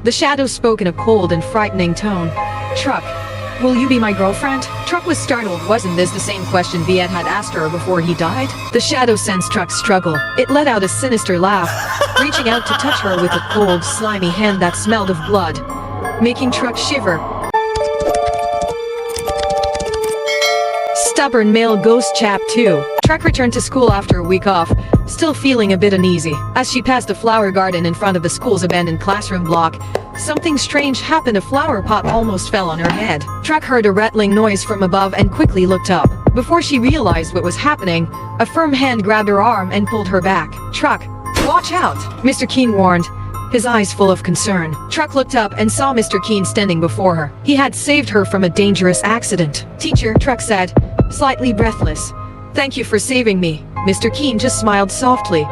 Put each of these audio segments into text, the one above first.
The shadow spoke in a cold and frightening tone. Truc, will you be my girlfriend? Truc was startled. Wasn't this the same question Viet had asked her before he died? The shadow sensed Truc's struggle. It let out a sinister laugh, reaching out to touch her with a cold, slimy hand that smelled of blood, making Truc shiver. Stubborn male ghost chap 2. Truc returned to school after a week off, still feeling a bit uneasy. As she passed a flower garden in front of the school's abandoned classroom block, something strange happened. A flower pot almost fell on her head. Truc heard a rattling noise from above and quickly looked up. Before she realized what was happening, a firm hand grabbed her arm and pulled her back. Truc, watch out, Mr. Kien warned, his eyes full of concern. Truc looked up and saw Mr. Kien standing before her. He had saved her from a dangerous accident. Teacher, Truc said, slightly breathless. Thank you for saving me. Mr. Kien just smiled softly,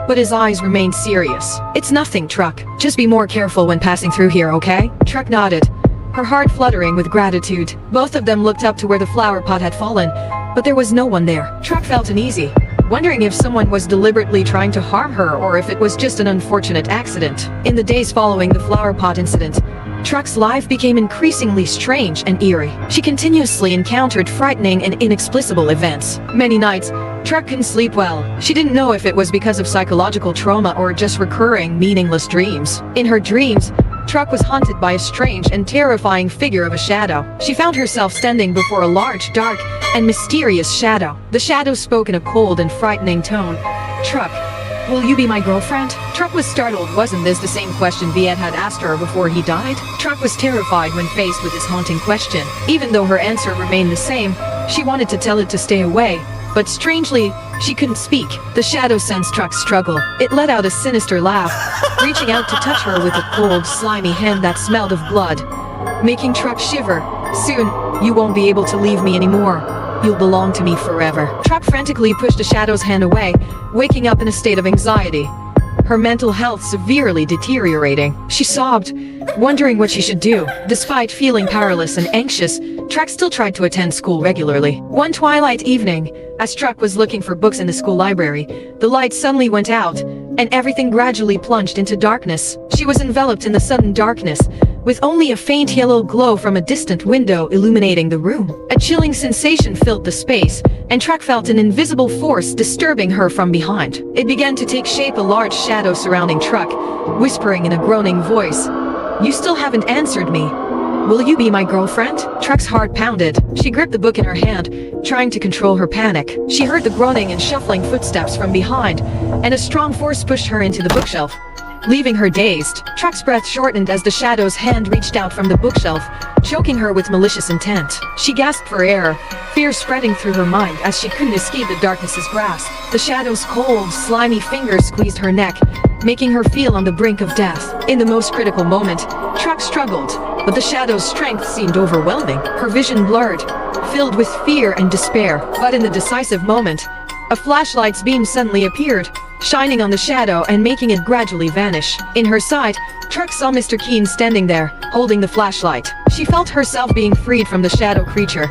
but his eyes remained serious. It's nothing, Truc. Just be more careful when passing through here, okay? Truc nodded, her heart fluttering with gratitude. Both of them looked up to where the flower pot had fallen, but there was no one there. Truc felt uneasy, wondering if someone was deliberately trying to harm her or if it was just an unfortunate accident. In the days following the flower pot incident, Truc's life became increasingly strange and eerie. She continuously encountered frightening and inexplicable events. Many nights, Truc couldn't sleep well. She didn't know if it was because of psychological trauma or just recurring, meaningless dreams. In her dreams, Truc was haunted by a strange and terrifying figure of a shadow. She found herself standing before a large, dark, and mysterious shadow. The shadow spoke in a cold and frightening tone. Truc, will you be my girlfriend? Truc was startled. Wasn't this the same question Viet had asked her before he died? Truc was terrified when faced with this haunting question. Even though her answer remained the same, she wanted to tell it to stay away, but strangely, she couldn't speak. The shadow sensed Truc's struggle. It let out a sinister laugh, reaching out to touch her with a cold, slimy hand that smelled of blood, making Truc shiver. Soon, you won't be able to leave me anymore. You'll belong to me forever. Truc frantically pushed the shadow's hand away, waking up in a state of anxiety, her mental health severely deteriorating. She sobbed, wondering what she should do. Despite feeling powerless and anxious, Truc still tried to attend school regularly. One twilight evening, as Truc was looking for books in the school library, the light suddenly went out, and everything gradually plunged into darkness. She was enveloped in the sudden darkness, with only a faint yellow glow from a distant window illuminating the room. A chilling sensation filled the space, and Truc felt an invisible force disturbing her from behind. It began to take shape, a large shadow surrounding Truc, whispering in a groaning voice, "You still haven't answered me. Will you be my girlfriend?" Truc's heart pounded. She gripped the book in her hand, trying to control her panic. She heard the groaning and shuffling footsteps from behind, and a strong force pushed her into the bookshelf, leaving her dazed. Truc's breath shortened as the shadow's hand reached out from the bookshelf, choking her with malicious intent. She gasped for air, fear spreading through her mind as she couldn't escape the darkness's grasp. The shadow's cold, slimy fingers squeezed her neck, making her feel on the brink of death. In the most critical moment, Truc struggled, but the shadow's strength seemed overwhelming. Her vision blurred, filled with fear and despair. But in the decisive moment, a flashlight's beam suddenly appeared, shining on the shadow and making it gradually vanish. In her sight, Truc saw Mr. Kien standing there, holding the flashlight. She felt herself being freed from the shadow creature,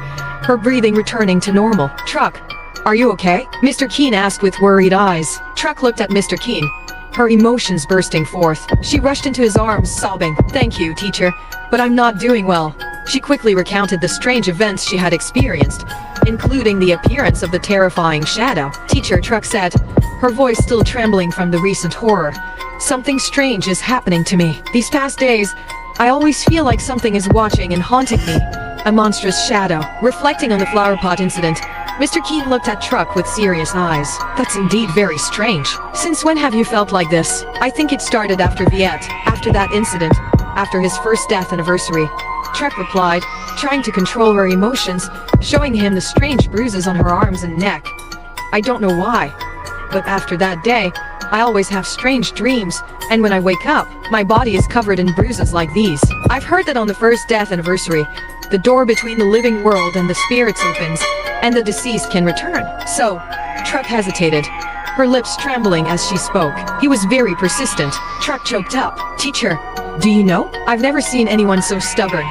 her breathing returning to normal. "Truc, are you okay?" Mr. Kien asked with worried eyes. Truc looked at Mr. Kien, her emotions bursting forth. She rushed into his arms, sobbing, "Thank you, teacher, but I'm not doing well." She quickly recounted the strange events she had experienced, including the appearance of the terrifying shadow. "Teacher," Truc said, her voice still trembling from the recent horror, "something strange is happening to me. These past days, I always feel like something is watching and haunting me. A monstrous shadow." Reflecting on the flower pot incident, Mr. Kien looked at Truc with serious eyes. "That's indeed very strange. Since when have you felt like this?" "I think it started after Viet, after that incident, after his first death anniversary," Truc replied, trying to control her emotions, showing him the strange bruises on her arms and neck. "I don't know why, but after that day, I always have strange dreams, and when I wake up, my body is covered in bruises like these. I've heard that on the first death anniversary, the door between the living world and the spirits opens, and the deceased can return." So, Truc hesitated, her lips trembling as she spoke. He was very persistent. Truc choked up. "Teacher, do you know? I've never seen anyone so stubborn.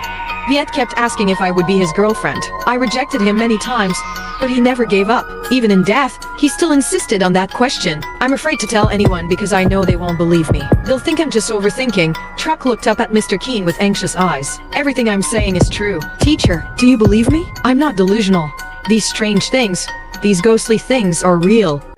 Viet kept asking if I would be his girlfriend. I rejected him many times, But he never gave up. Even in death, he still insisted on that question. I'm afraid to tell anyone because I know they won't believe me. They'll think I'm just overthinking. Truc looked up at Mr. Kien with anxious eyes. Everything I'm saying is true. Teacher, do you believe me? I'm not delusional. These strange things, these ghostly things are real.